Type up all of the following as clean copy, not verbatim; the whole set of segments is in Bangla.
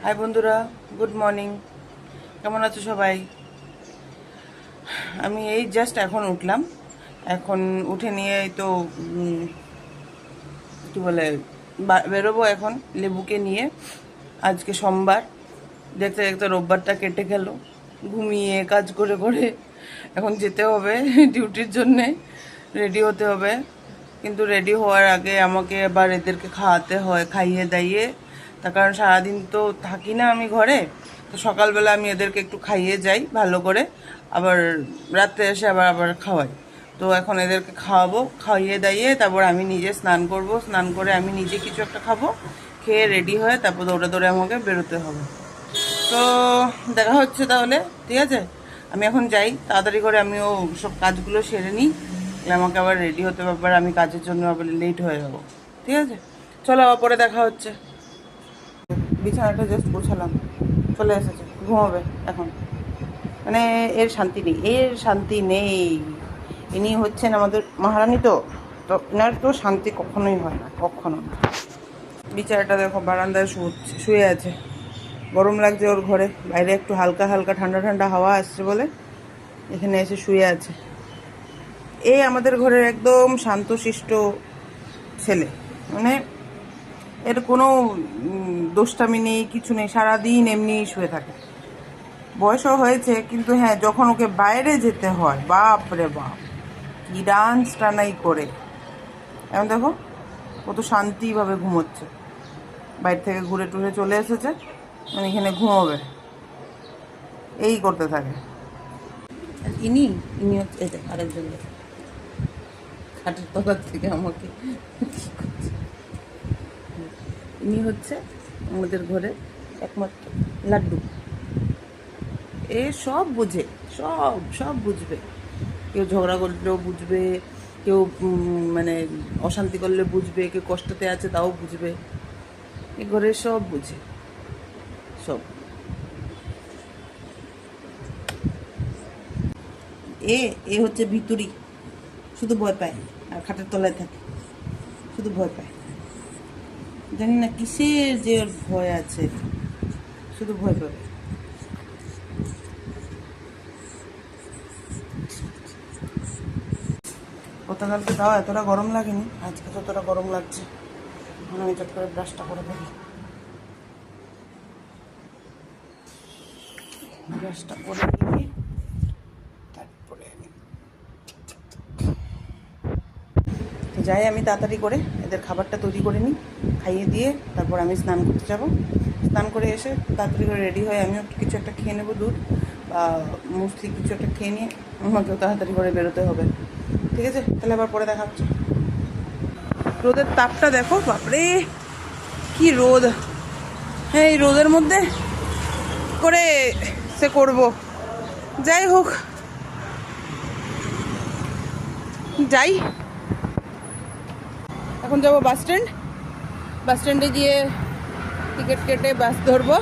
হাই বন্ধুরা, গুড মর্নিং। কেমন আছো সবাই? আমি এই জাস্ট এখন উঠলাম। এখন উঠে নিয়ে এই তো কী বলে বেরোবো এখন লেবুকে নিয়ে। আজকে সোমবার, দেখতে দেখতে রোববারটা কেটে গেল। ঘুমিয়ে কাজ করে করে এখন যেতে হবে ডিউটির জন্যে, রেডি হতে হবে। কিন্তু রেডি হওয়ার আগে আমাকে আবার এদেরকে খাওয়াতে হয়, খাইয়ে দাইয়ে। তার কারণ সারাদিন তো থাকি না আমি ঘরে, তো সকালবেলা আমি এদেরকে একটু খাইয়ে যাই ভালো করে, আবার রাত্রে এসে আবার আবার খাওয়াই। তো এখন এদেরকে খাওয়াবো, খাইয়ে দাইয়ে তারপর আমি নিজে স্নান করব। স্নান করে আমি নিজে কিছু একটা খাবো, খেয়ে রেডি হয়ে তারপর দৌড়ে দৌড়ে আমাকে বেরোতে হবে। তো দেখা হচ্ছে তাহলে, ঠিক আছে? আমি এখন যাই তাড়াতাড়ি করে, আমিও সব কাজগুলো সেরে নিই। আমাকে আবার রেডি হতে হবে, আমি কাজের জন্য আবার লেট হয়ে যাব। ঠিক আছে, চলো আবার পরে দেখা হচ্ছে। বিছানাটা জাস্ট গোছালাম, চলে এসেছে, ঘুমাবে এখন। মানে এর শান্তি নেই, এর শান্তি নেই। ইনি হচ্ছেন আমাদের মহারানী, তো তো এনার তো শান্তি কখনোই হয় না, কখনো না। বিছানাটা দেখো বারান্দায় শুয়ে আছে, গরম লাগছে ওর ঘরে। বাইরে একটু হালকা হালকা ঠান্ডা ঠান্ডা হাওয়া আসছে বলে এখানে এসে শুয়ে আছে। এই আমাদের ঘরের একদম শান্তশিষ্ট ছেলে, মানে এর কোনো দোষটামি নেই, কিছু নেই, সারাদিন এমনি শুয়ে থাকে। বয়সও হয়েছে, কিন্তু হ্যাঁ, যখন ওকে বাইরে যেতে হয়, বাপ রে বাপ, কি ডান্স টানাই করে। এখন দেখো কত শান্তিভাবে ঘুমোচ্ছে, বাইরে থেকে ঘুরে টুরে চলে এসেছে, মানে এখানে ঘুমোবে, এই করতে থাকে। আর ইনি ইনি হচ্ছে এই যে আরেকজন, খাটের তলার থেকে আমাকে ইনি হচ্ছে আমাদের ঘরে একমাত্র লাড্ডু। এ সব বুঝে, সব সব বুঝবে। কেউ ঝগড়া করলেও বুঝবে, কেউ মানে অশান্তি করলে বুঝবে, কেউ কষ্টতে আছে তাও বুঝবে। এ ঘরে সব বুঝে, সব। এ এ হচ্ছে ভিতুরি, শুধু ভয় পায় আর খাটের তলায় থাকে, শুধু ভয় পায়। জানি না কিসের যে ওর ভয় আছে, শুধু ভয় পাবে। গতকালকে তাও এতটা গরম লাগেনি, আজকে যতটা গরম লাগছে। এখন আমি চট করে ব্রাশটা করে ফেলি, ব্রাশটা করে নিয়ে তারপরে তো যাই আমি তাড়াতাড়ি করে এদের খাবারটা তৈরি করে নিই, খাইয়ে দিয়ে তারপর আমি স্নান করতে যাব। স্নান করে এসে তাড়াতাড়ি করে রেডি হয়ে আমিও কিছু একটা খেয়ে নেবো, দুধ বা মুসলি কিছু একটা খেয়ে নিয়ে আমাকেও তাড়াতাড়ি করে বেরোতে হবে। ঠিক আছে, তাহলে আবার পরে দেখা হচ্ছে। রোদের তাপটা দেখো, বাপরে কি রোদ! হ্যাঁ, এই রোদের মধ্যে করে সে করব। যাই হোক, যাই। এখন যাবো বাস স্ট্যান্ড, বাস স্ট্যান্ডে গিয়ে টিকিট কেটে বাস ধরবো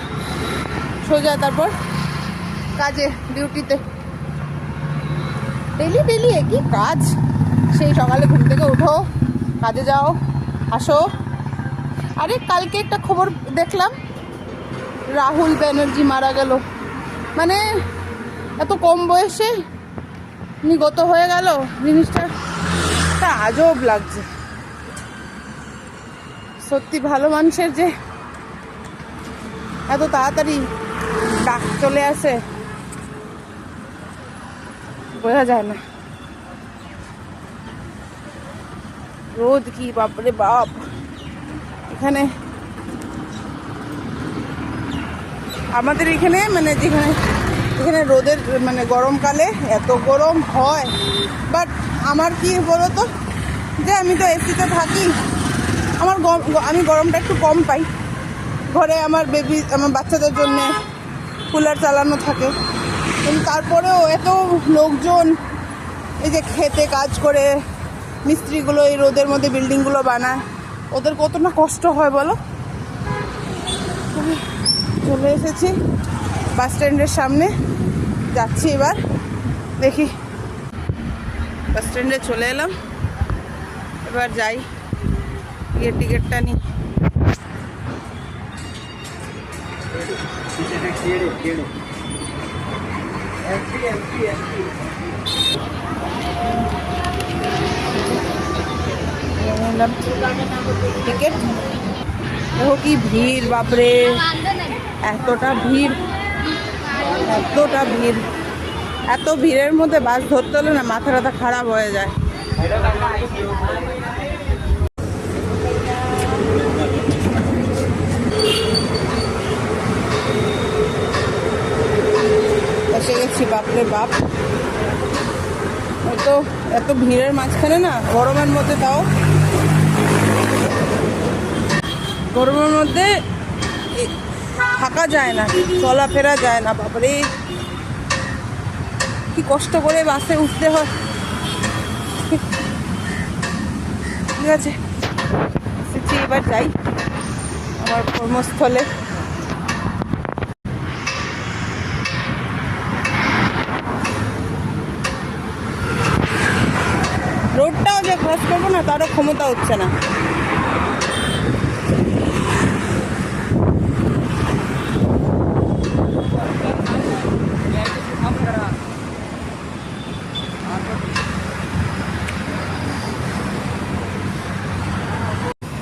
সোজা তারপর কাজে, ডিউটিতে। ডেলি ডেলি একই কাজ, সেই সকালে ঘুম থেকে উঠো, কাজে যাও, আসো। আরে কালকে একটা খবর দেখলাম, রাহুল ব্যানার্জি মারা গেল। মানে এত কম বয়সে নিগত হয়ে গেল, জিনিসটা একটা আজব লাগছে। সত্যি ভালো মানুষের যে এত তাড়াতাড়ি ডাক চলে আসে বোঝা যায় না। রোদ কি বাপরে বাপ! এখানে আমাদের এখানে মানে যেখানে এখানে রোদের মানে গরমকালে এত গরম হয়, বাট আমার কি বলো তো, যে আমি তো এসিতে থাকি, আমি গরমটা একটু কম পাই। ঘরে আমার আমার বাচ্চাদের জন্য কুলার চালানো থাকে, কিন্তু তারপরেও এত লোকজন এই যে খেতে কাজ করে, মিস্ত্রিগুলো এই রোদের মধ্যে বিল্ডিংগুলো বানায়, ওদের কত না কষ্ট হয় বলো। চলে এসেছি বাস স্ট্যান্ডের সামনে, যাচ্ছি এবার, দেখি। বাস স্ট্যান্ডে চলে এলাম, এবার যাই গিয়ে টিকিটটা নিই। টিকিট দেখো কি ভিড়, বাপরে এতটা ভিড়, এতটা ভিড়। এত ভিড়ের মধ্যে বাস ধরতে হলে না মাথা টাথা খারাপ হয়ে যায়। এসে গেছি, বাপরে বাপ। এত ভিড়ের মাঝখানে না, গরমের মধ্যে, তাও গরমের মধ্যে থাকা যায় না, চলাফেরা যায় না। বাপরে কি কষ্ট করে বাসে উঠতে হয়। ঠিক আছে, এবার যাই আমার কর্মস্থলে। রোডটাও যে ক্রস করবো না তারও ক্ষমতা হচ্ছে না।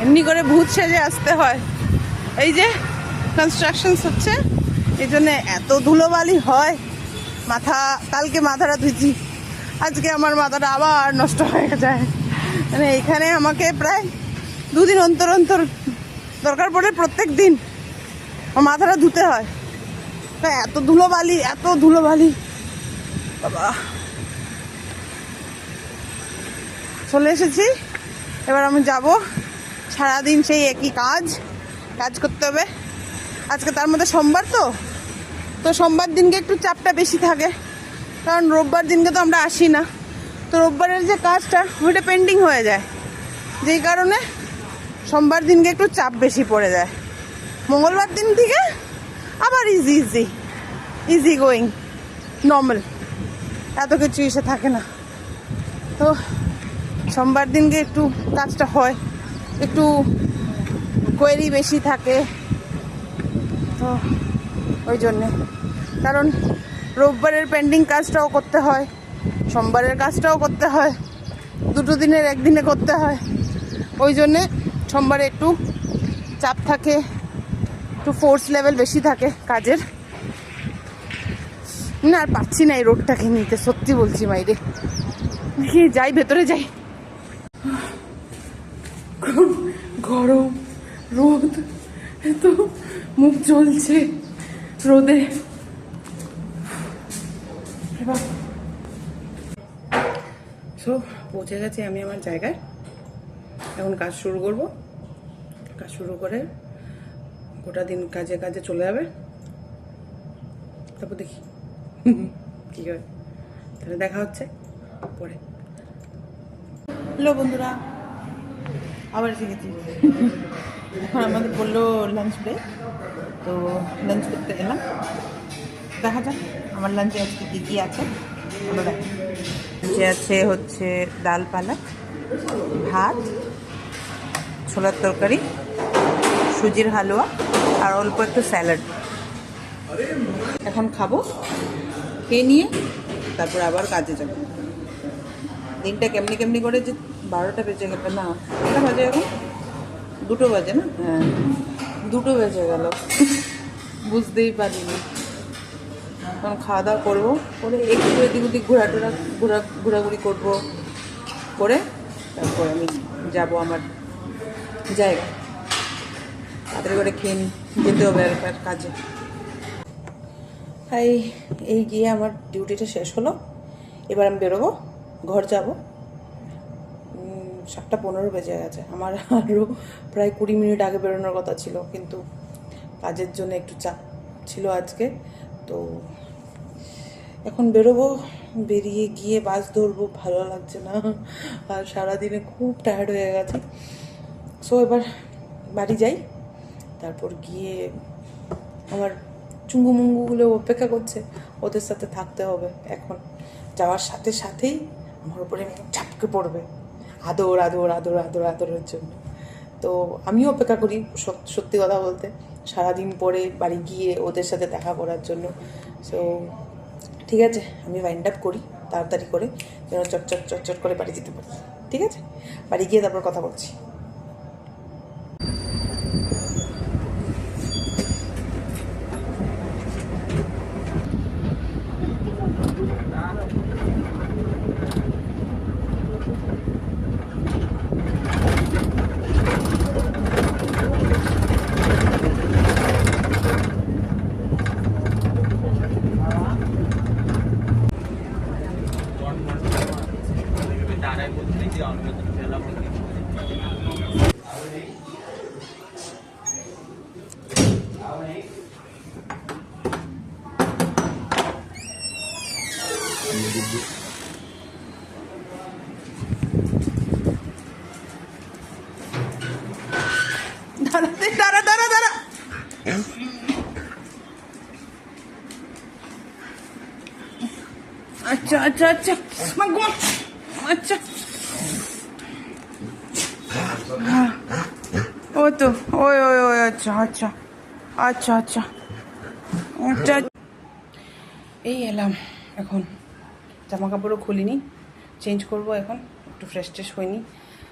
এমনি করে ভূত সেজে আসতে হয়। এই যে কনস্ট্রাকশন হচ্ছে, এই জন্য এত ধুলোবালি হয়। কালকে মাথাটা ধুইছি, আজকে আমার মাথাটা আবার নষ্ট হয়ে যায়। মানে এখানে আমাকে প্রায় 2 দিন অন্তর অন্তর, দরকার পড়ে প্রত্যেক দিন আমার মাথাটা ধুতে হয়। এত ধুলোবালি বাবা। চলে এসেছি, এবার আমি যাব। সারাদিন সেই একই কাজ করতে হবে। আজকে তার মধ্যে সোমবার, তো সোমবার দিনকে একটু চাপটা বেশি থাকে, কারণ রোববার দিনকে তো আমরা আসি না। তো রোববারের যে কাজটা ওইটা পেন্ডিং হয়ে যায়, যেই কারণে সোমবার দিনকে একটু চাপ বেশি পড়ে যায়। মঙ্গলবার দিন থেকে আবার ইজি গোয়িং, নর্মাল, এত কিছু এসে থাকে না। তো সোমবার দিনকে একটু কাজটা হয়, একটু কোয়েরি বেশি থাকে, তো ওই জন্যে। কারণ রোববারের পেন্ডিং কাজটাও করতে হয়, সোমবারের কাজটাও করতে হয়, 2 দিনের একদিনে করতে হয়। ওই জন্যে সোমবারে একটু চাপ থাকে, একটু ফোর্স লেভেল বেশি থাকে কাজের। না আর পাচ্ছি না এই রোডটাকে নিতে, সত্যি বলছি মাইরে। দেখি যাই, ভেতরে যাই। গরম, রোদ, এত মুখ জ্বলছে রোদে। পৌঁছে গেছি আমি আমার জায়গায়। এখন কাজ শুরু করব। কাজ শুরু করে গোটা দিন কাজে চলে যাবে। তারপর দেখি কি হয়। তাহলে দেখা হচ্ছে পরে। হ্যালো বন্ধুরা, আবার এসে গেছি। এখন আমাদের বললো লাঞ্চ ব্রেক, তো লাঞ্চ করতে এলাম। দেখা যাক আমার লাঞ্চে আজকে কী কী আছে। লাঞ্চে আছে হচ্ছে ডাল পালক, ভাত, ছোলার তরকারি, সুজির হালুয়া আর অল্প একটু স্যালাড। এখন খাবো, খেয়ে নিয়ে তারপর আবার কাজে যাবো। দিনটা কেমনি করে যে 12টা বেজে গেল, না 2টা বাজে, এখন 2টো বাজে না, হ্যাঁ 2টো বেজে গেল, বুঝতেই পারিনি। এখন খাওয়া দাওয়া করবো, করে একটু এদিক ওদিক ঘোরাঘুরি করবো, করে তারপর আমি যাব আমার জায়গা। তাড়াতাড়ি করে খেয়ে যেতে হবে আর কাজে। এই গিয়ে আমার ডিউটিটা শেষ হলো। এবার আমি বেরোবো, ঘর যাব। 7টা 15 বেজে গেছে। আমার আরও প্রায় 20 মিনিট আগে বেরোনোর কথা ছিল, কিন্তু কাজের জন্য একটু চাপ ছিল আজকে। তো এখন বেরোবো, বেরিয়ে গিয়ে বাস ধরবো। ভালো লাগছে না, আর সারাদিনে খুব টায়ার্ড হয়ে গেছে। সো এবার বাড়ি যাই, তারপর গিয়ে আমার চুঙ্গুমুঙ্গুগুলো অপেক্ষা করছে, ওদের সাথে থাকতে হবে। এখন যাওয়ার সাথে সাথেই আমার উপরে ঝাপকে পড়বে আদরের জন্য। তো আমিও অপেক্ষা করি, সত্যি কথা বলতে। সারাদিন পরে বাড়ি গিয়ে ওদের সাথে দেখা করার জন্য। সো ঠিক আছে, আমি ওয়াইন্ড আপ করি তাড়াতাড়ি করে, যেন চটচট চটচট করে বাড়ি যেতে পারি। ঠিক আছে, বাড়ি গিয়ে তারপর কথা বলছি। দাঁড়া দাঁড়া দাঁড়া, আচ্ছা আচ্ছা আচ্ছা আচ্ছা, ও তো ওই ওই ওই আচ্ছা আচ্ছা আচ্ছা আচ্ছা আচ্ছা। এই এলাম, এখন জামা কাপড়ও খুলিনি, চেঞ্জ করব এখন, একটু ফ্রেশ ট্রেশ হয়নি,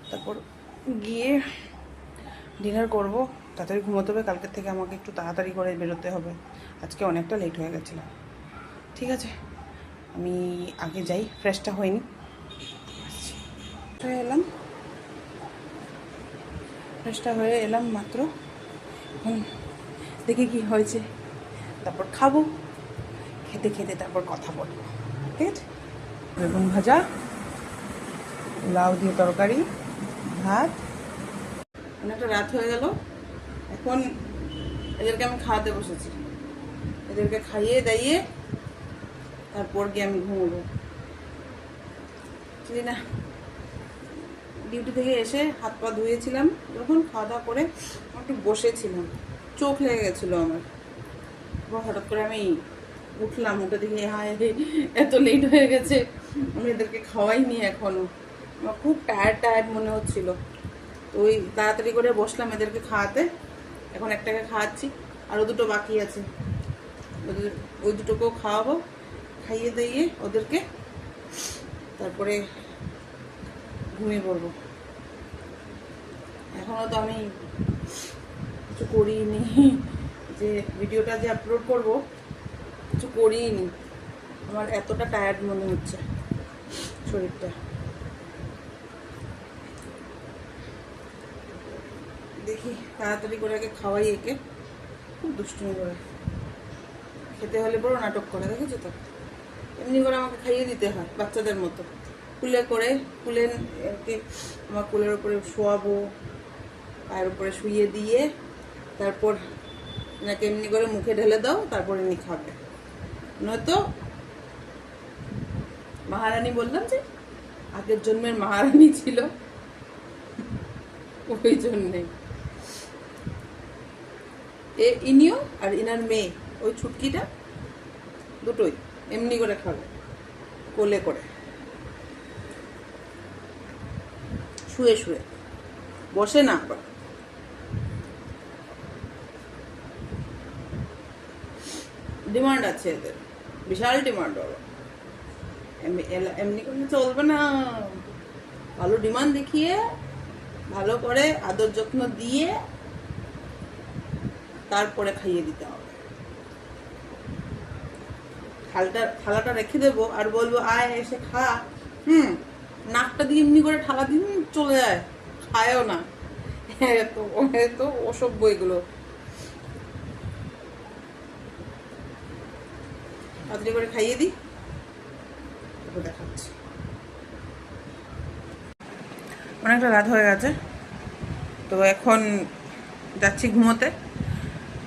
তারপর গিয়ে ডিনার করব। তাড়াতাড়ি ঘুমোতে হবে, কালকের থেকে আমাকে একটু তাড়াতাড়ি করে বেরোতে হবে, আজকে অনেকটা লেট হয়ে গেছিলাম। ঠিক আছে, আমি আগে যাই, ফ্রেশটা হয়নি। এলাম, ফ্রেশটা হয়ে এলাম মাত্র, এখন দেখি কি হয়েছে, তারপর খাবো, খেতে খেতে তারপর কথা বলবো। ঠিক আছে, বেগুন ভাজা, লাউ দিয়ে তরকারি, ভাত। অনেকটা রাত হয়ে গেল, এখন এদেরকে আমি খাওয়াতে বসেছি, এদেরকে খাইয়ে দাইয়ে তারপর গিয়ে আমি ঘুমোবো। বুঝলি না, ডিউটি থেকে এসে হাত পা ধুয়েছিলাম, যখন খাওয়া দাওয়া করে একটু বসেছিলাম, চোখ লেগে গেছিলো আমার। হঠাৎ করে আমি উঠলাম, উঠে দেখি হায় এত লেট হয়ে গেছে, আমি এদেরকে খাওয়াইনি এখনো, আমার খুব টায়ার্ড টায়ার্ড মনে হচ্ছিল। তো ওই তাড়াতাড়ি করে বসলাম এদেরকে খাওয়াতে, এখন একটাকে খাওয়াচ্ছি, আরও দুটো বাকি আছে, ওই দুটোকেও খাওয়াবো, খাইয়ে দিয়ে ওদেরকে তারপরে ঘুমিয়ে পড়বো। এখনও তো আমি কিছু করিনি, যে ভিডিওটা যে আপলোড করব কিছু করিনি, আমার এতটা টায়ার্ড মনে হচ্ছে শরীরটা। দেখি তাড়াতাড়ি করে আগে খাওয়াই একে, খুব দুষ্টুমি করে, খেতে হলে বড় নাটক করে, দেখেছো তো, এমনি করে আমাকে খাইয়ে দিতে হয় বাচ্চাদের মতো, কুলে করে, কুলে একে আমার কুলের উপরে শোয়াবো, পায়ের উপরে শুইয়ে দিয়ে তারপর এনাকে এমনি করে মুখে ঢেলে দাও, তারপর এমনি খাবে। নয়তো মহারানী, বললাম যে আগের জন্মের মহারানী ছিল, ওই জন্যে ইনিও আর ইনার মেয়ে, ওই ছুটকিটা দুটোই এমনি করে খাবে, কোলে করে শুয়ে শুয়ে, বসে না। আবার ডিমান্ড আছে এদের, বিশাল ডিমান্ড হবে, এমনি করলে চলবে না, ভালো ডিমান্ড দেখিয়ে ভালো করে আদর যত্ন দিয়ে তারপরে খাইয়ে দিতে হবে। থালাটা রেখে দেবো আর বলবো আয় এসে খা, নাকটা দিয়ে এমনি করে ঠালা দিন চলে যায়, খায়ও না, এত অসভ্য এগুলো। তাড়াতাড়ি করে খাইয়ে দিই, দেখাচ্ছি। অনেকটা রাত হয়ে গেছে, তো এখন যাচ্ছি ঘুমোতে।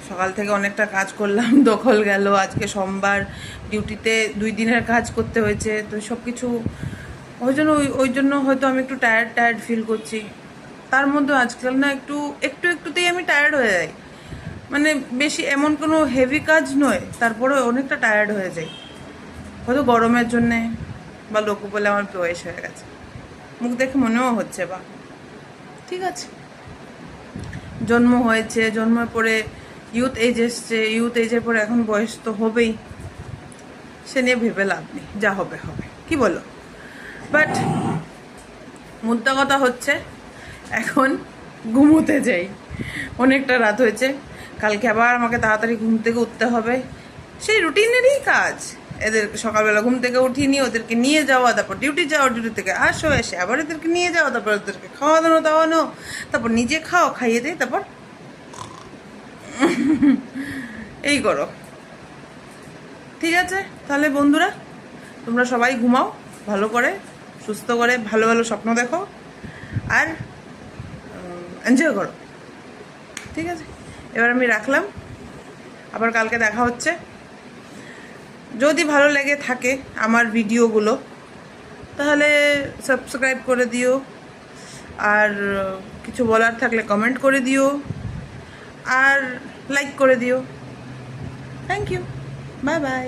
সকাল থেকে অনেকটা কাজ করলাম, দখল গেল, আজকে সোমবার, ডিউটিতে 2 দিনের কাজ করতে হয়েছে, তো সব কিছু ওই জন্য হয়তো আমি একটু টায়ার্ড ফিল করছি। তার মধ্যে আজকাল না একটুতেই আমি টায়ার্ড হয়ে যাই, মানে বেশি এমন কোনো হেভি কাজ নয়, তারপরে অনেকটা টায়ার্ড হয়ে যাই, হয়তো গরমের জন্যে বা লোক বলে আমার বয়স হয়ে গেছে, মুখ দেখে মনেও হচ্ছে বা ঠিক আছে, জন্ম হয়েছে, জন্মের পরে ইউথ এজ এসছে, ইউথ এজের পরে এখন বয়স তো হবেই, সে নিয়ে ভেবে লাভ নেই, যা হবে হবে, কি বলো? বাট মুদ্রা কথা হচ্ছে এখন ঘুমোতে যাই, অনেকটা রাত হয়েছে, কালকে আবার আমাকে তাড়াতাড়ি ঘুম থেকে উঠতে হবে, সেই রুটিনেরই কাজ। এদের সকালবেলা ঘুম থেকে উঠিয়ে নিয়ে ওদেরকে নিয়ে যাওয়া, তারপর ডিউটি যাওয়া, ডিউটি থেকে আসো, এসে আবার এদেরকে নিয়ে যাওয়া, তারপর ওদেরকে খাওয়ানো দাওয়ানো, তারপর নিজে খাও, খাইয়ে দেয়, তারপর এই করো। ঠিক আছে তাহলে বন্ধুরা, তোমরা সবাই ঘুমাও ভালো করে, সুস্থ করে, ভালো ভালো স্বপ্ন দেখো আর এনজয় করো। ঠিক আছে, এবার আমি রাখলাম, আবার কালকে দেখা হচ্ছে। যদি ভালো লেগে থাকে আমার ভিডিওগুলো তাহলে সাবস্ক্রাইব করে দিও, আর কিছু বলার থাকলে কমেন্ট করে দিও, আর লাইক করে দিও। Thank you, bye by.